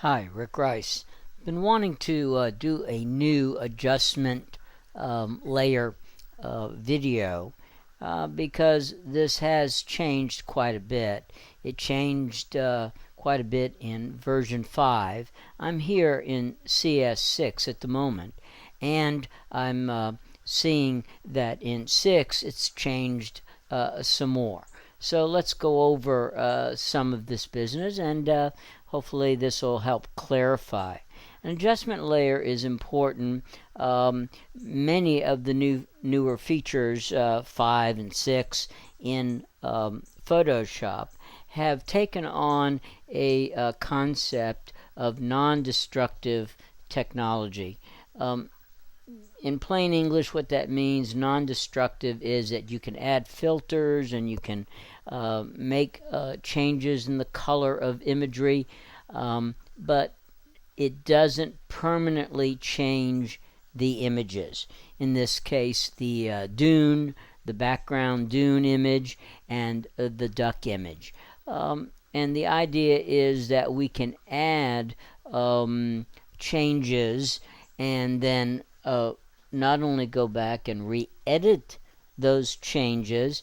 Hi, Rick Rice. Been wanting to do a new adjustment layer video because this has changed quite a bit. It changed quite a bit in version 5. I'm here in CS6 at the moment, and I'm seeing that in 6 it's changed some more. So let's go over some of this business, and hopefully this will help clarify. An adjustment layer is important. Many of the newer features, 5 and 6 in Photoshop, have taken on a concept of non-destructive technology. In plain English, what that means, non-destructive, is that you can add filters and you can make changes in the color of imagery, but it doesn't permanently change the images. In this case, the dune, the background dune image, and the duck image. And the idea is that we can add changes and then not only go back and re-edit those changes,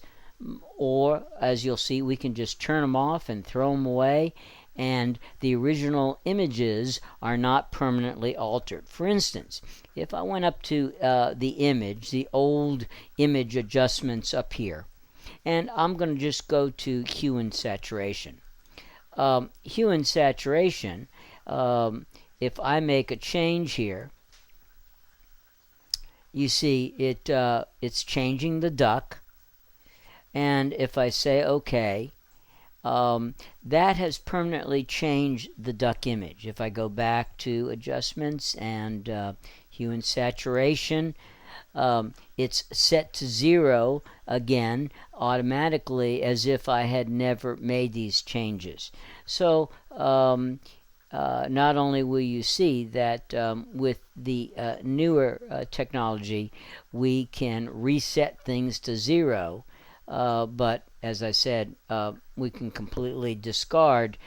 or as you'll see, we can just turn them off and throw them away, and the original images are not permanently altered. For instance, if I went up to the image, the old image adjustments up here, and I'm going to just go to hue and saturation. Hue and saturation, if I make a change here, you see it's changing the duck, and if I say OK, that has permanently changed the duck image. If I go back to adjustments and hue and saturation, it's set to 0 again automatically, as if I had never made these changes. So not only will you see that with the newer technology we can reset things to 0, but as I said, we can completely discard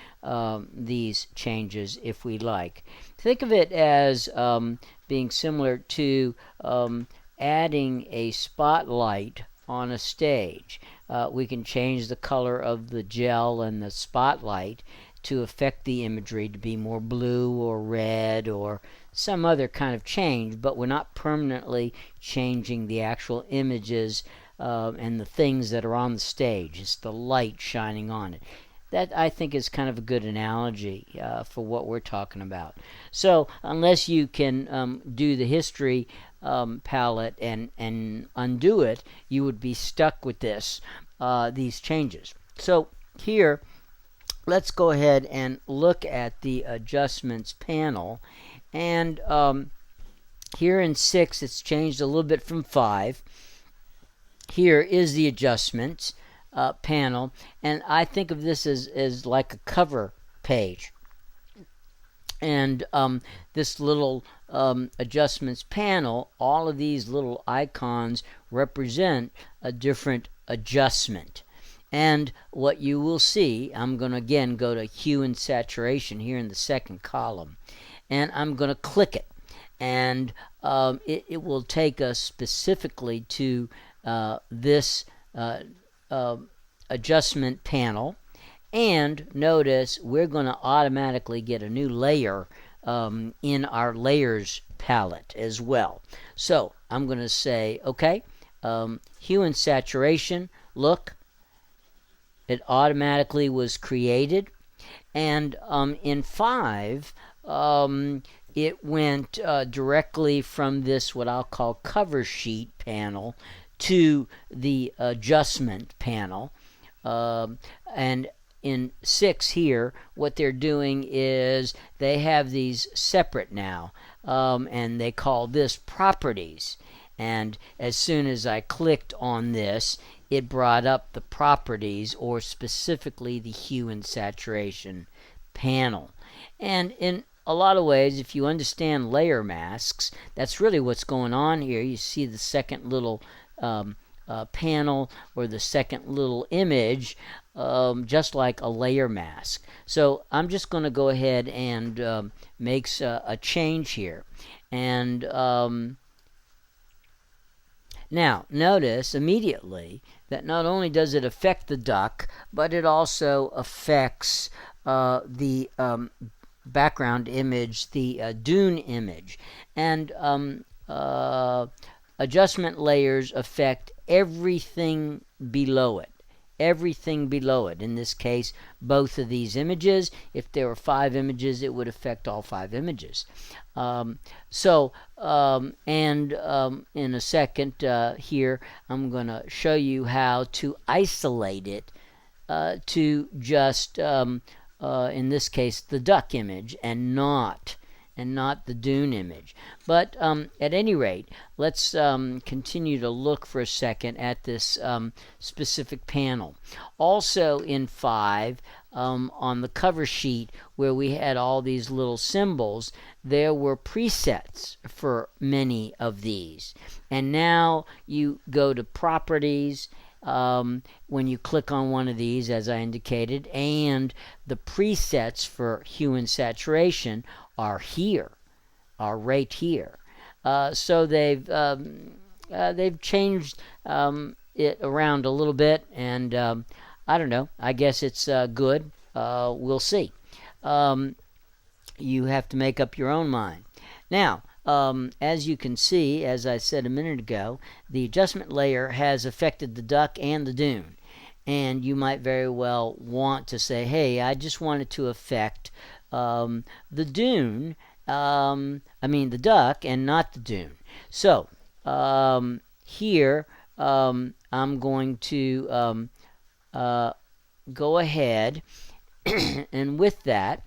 these changes if we like. Think of it as being similar to adding a spotlight on a stage. We can change the color of the gel and the spotlight to affect the imagery to be more blue or red or some other kind of change, but we're not permanently changing the actual images and the things that are on the stage. It's the light shining on it. That, I think, is kind of a good analogy for what we're talking about. So unless you can do the history palette and undo it, you would be stuck with these changes. So here, let's go ahead and look at the adjustments panel. And here in 6, it's changed a little bit from 5. Here is the adjustments panel, and I think of this as like a cover page. And this little adjustments panel, all of these little icons represent a different adjustment. And what you will see, I'm going to again go to hue and saturation here in the second column, and I'm going to click it, and it will take us specifically to this adjustment panel. And notice we're going to automatically get a new layer in our layers palette as well. So I'm going to say OK, hue and saturation, look, it automatically was created. And in 5, it went directly from this, what I'll call cover sheet panel, to the adjustment panel. And in 6 here, what they're doing is they have these separate now, and they call this properties. And as soon as I clicked on this, it brought up the properties, or specifically the hue and saturation panel. And in a lot of ways, if you understand layer masks, that's really what's going on here. You see the second little panel or the second little image, just like a layer mask. So I'm just going to go ahead and make a change here. And now notice immediately that not only does it affect the duck, but it also affects the background image, the dune image. And adjustment layers affect everything below it. Everything below it. In this case, both of these images. If there were 5 images, it would affect all 5 images. In a second here, I'm going to show you how to isolate it to just, in this case, the duck image and not the dune image. But at any rate, let's continue to look for a second at this specific panel. Also in 5, on the cover sheet where we had all these little symbols, there were presets for many of these. And now you go to properties when you click on one of these, as I indicated, and the presets for hue and saturation are right here. So they've changed it around a little bit, and I don't know. I guess it's good. We'll see. You have to make up your own mind. Now, as you can see, as I said a minute ago, the adjustment layer has affected the duck and the dune. And you might very well want to say, hey, I just wanted to affect the dune, the duck, and not the dune. So here I'm going to go ahead and with that,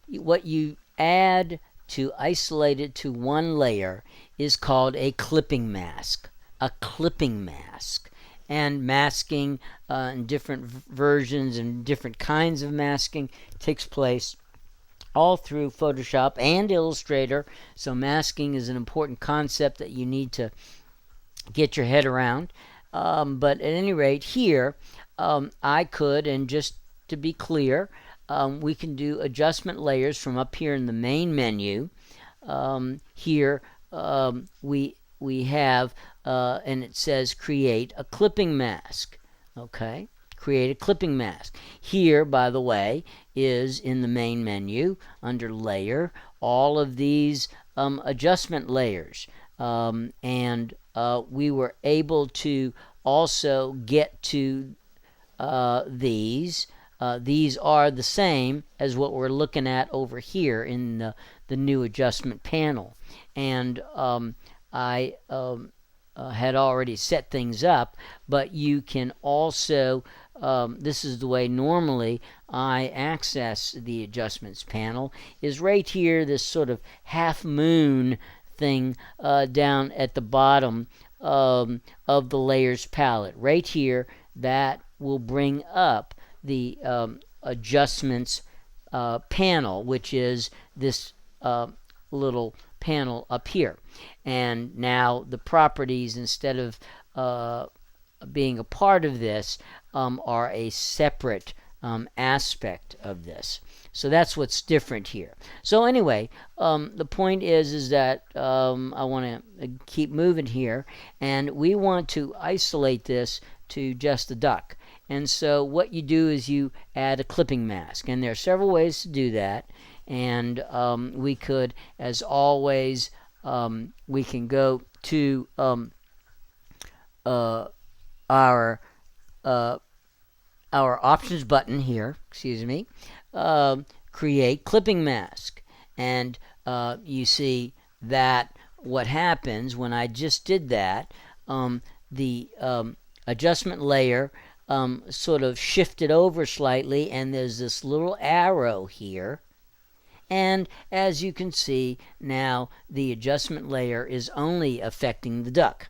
what you add to isolate it to one layer is called a clipping mask. A clipping mask. And masking in different versions and different kinds of masking takes place all through Photoshop and Illustrator. So masking is an important concept that you need to get your head around. But at any rate, here I could, and just to be clear, we can do adjustment layers from up here in the main menu. Here we have, and it says create a clipping mask. Okay, create a clipping mask. Here, by the way, is in the main menu under layer all of these adjustment layers. And we were able to also get to these. These are the same as what we're looking at over here in the new adjustment panel. And I had already set things up, but you can also, this is the way normally I access the adjustments panel, is right here, this sort of half moon thing down at the bottom of the layers palette. Right here, that will bring up the adjustments panel, which is this little panel up here. And now the properties, instead of being a part of this, are a separate aspect of this. So that's what's different here. So anyway, the point is that I want to keep moving here, and we want to isolate this to just the duck. And so what you do is you add a clipping mask, and there are several ways to do that. And we could, as always, we can go to our options button here, create clipping mask. And you see that what happens when I just did that, the adjustment layer sort of shifted over slightly, and there's this little arrow here. And as you can see, now the adjustment layer is only affecting the duck.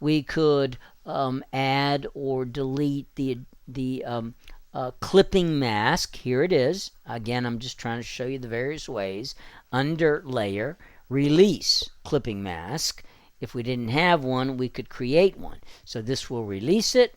We could add or delete the clipping mask. Here it is. Again, I'm just trying to show you the various ways. Under layer, release clipping mask. if we didn't have one, we could create one. So this will release it.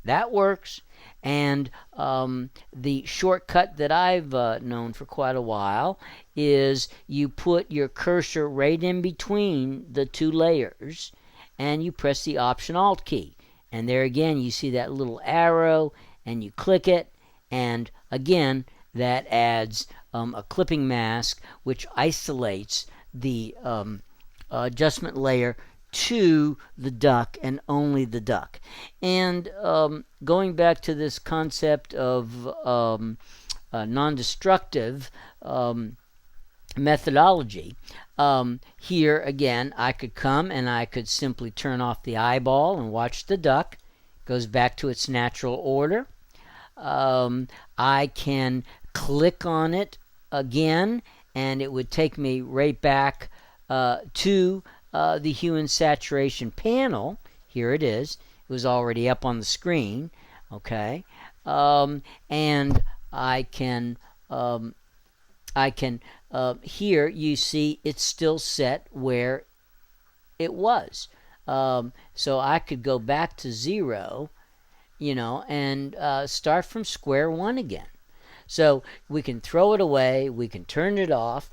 That works. And the shortcut that I've known for quite a while is you put your cursor right in between the two layers and you press the Option Alt key. And there again, you see that little arrow and you click it. And again, that adds a clipping mask which isolates the adjustment layer to the duck and only the duck. And going back to this concept of non-destructive methodology, here again I could come and I could simply turn off the eyeball and watch the duck. It goes back to its natural order. I can click on it again and it would take me right back to the hue and saturation panel. Here it is. It was already up on the screen. Okay, and I can here you see it's still set where it was. So I could go back to 0, and start from square one again. So we can throw it away. We can turn it off.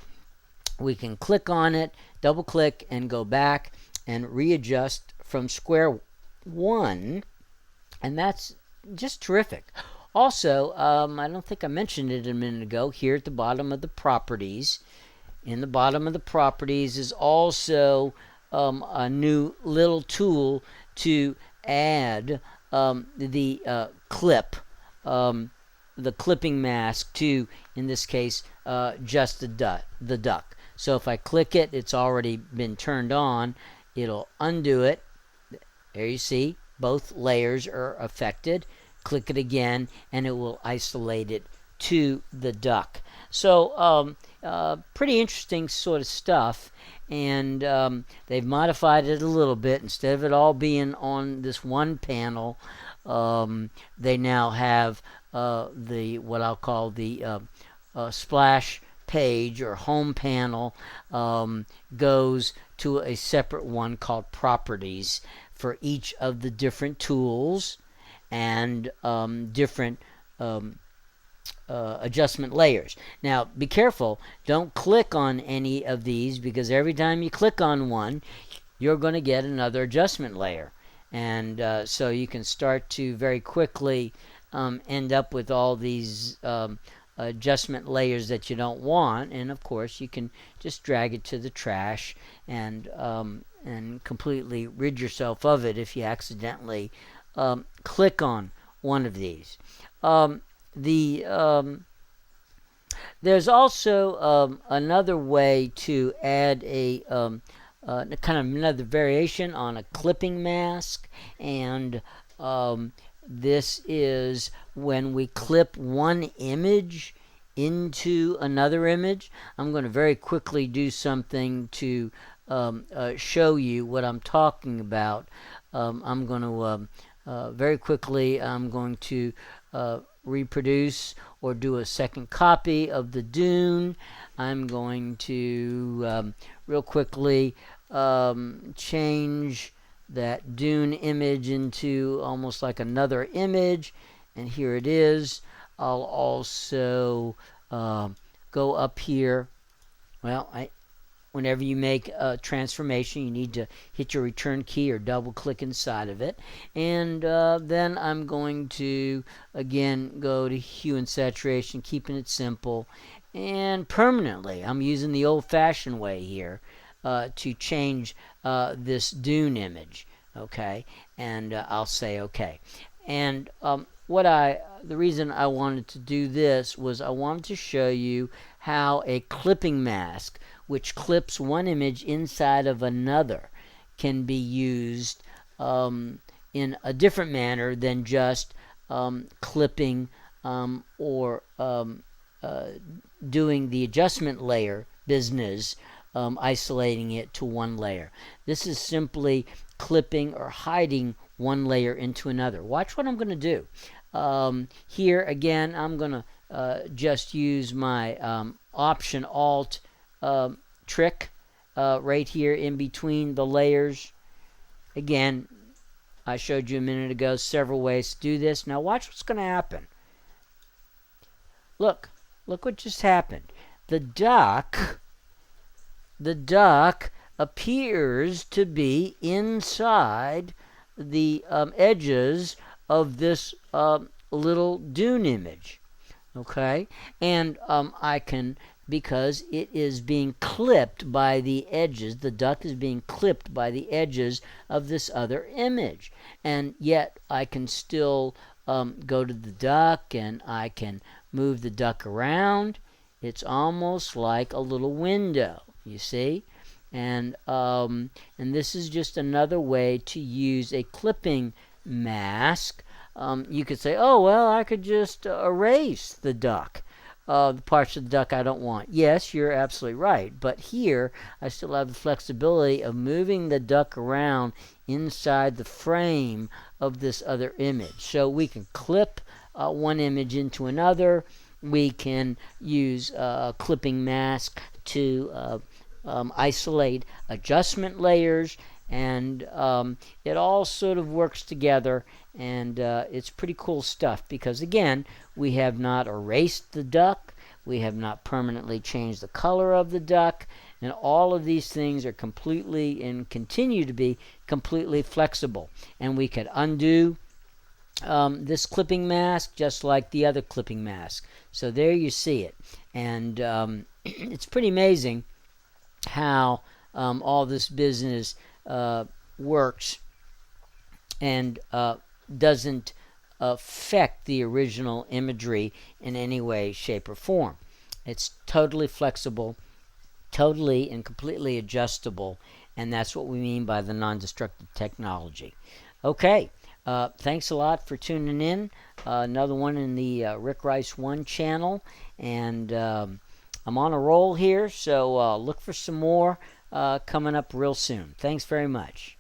We can click on it, double click, and go back and readjust from square one. And that's just terrific. Also, I don't think I mentioned it a minute ago, here at the bottom of the properties. In the bottom of the properties is also a new little tool to add the clip, the clipping mask to, in this case, just the duck. So if I click it, it's already been turned on. It'll undo it. There you see, both layers are affected. Click it again, and it will isolate it to the duck. So pretty interesting sort of stuff. And they've modified it a little bit. Instead of it all being on this one panel, they now have what I'll call the splash page or home panel goes to a separate one called properties for each of the different tools and different adjustment layers. Now be careful, don't click on any of these, because every time you click on one you're going to get another adjustment layer, and so you can start to very quickly end up with all these adjustment layers that you don't want. And of course you can just drag it to the trash and completely rid yourself of it if you accidentally click on one of these. There's also another way to add a kind of another variation on a clipping mask, and this is when we clip one image into another image. I'm going to very quickly do something to show you what I'm talking about. I'm going to very quickly, I'm going to reproduce or do a second copy of the dune. I'm going to real quickly change that dune image into almost like another image, and here it is. I'll also go up here. Well, whenever you make a transformation, you need to hit your return key or double click inside of it. And then I'm going to again go to hue and saturation, keeping it simple, and permanently I'm using the old-fashioned way here to change this dune image. Okay, and I'll say okay. And the reason I wanted to do this was I wanted to show you how a clipping mask, which clips one image inside of another, can be used in a different manner than just clipping or doing the adjustment layer business, isolating it to one layer. This is simply clipping or hiding one layer into another. Watch what I'm going to do. Here again, I'm going to just use my Option Alt trick right here in between the layers. Again, I showed you a minute ago several ways to do this. Now watch what's going to happen. Look what just happened. The duck appears to be inside the edges of this little dune image. Okay, and I can, because it is being clipped by the edges, the duck is being clipped by the edges of this other image, and yet I can still go to the duck and I can move the duck around. It's almost like a little window, you see. And this is just another way to use a clipping mask. You could say, oh, well, I could just erase the duck, the parts of the duck I don't want. Yes, you're absolutely right. But here, I still have the flexibility of moving the duck around inside the frame of this other image. So we can clip one image into another. We can use a clipping mask to isolate adjustment layers, and it all sort of works together, and it's pretty cool stuff, because again, we have not erased the duck, we have not permanently changed the color of the duck, and all of these things are completely and continue to be completely flexible. And we could undo this clipping mask just like the other clipping mask. So there you see it, and it's pretty amazing how all this business works and doesn't affect the original imagery in any way, shape, or form. It's totally flexible, totally and completely adjustable, and that's what we mean by the non-destructive technology. Okay, thanks a lot for tuning in. Another one in the Rick Rice 1 channel, and I'm on a roll here, so look for some more coming up real soon. Thanks very much.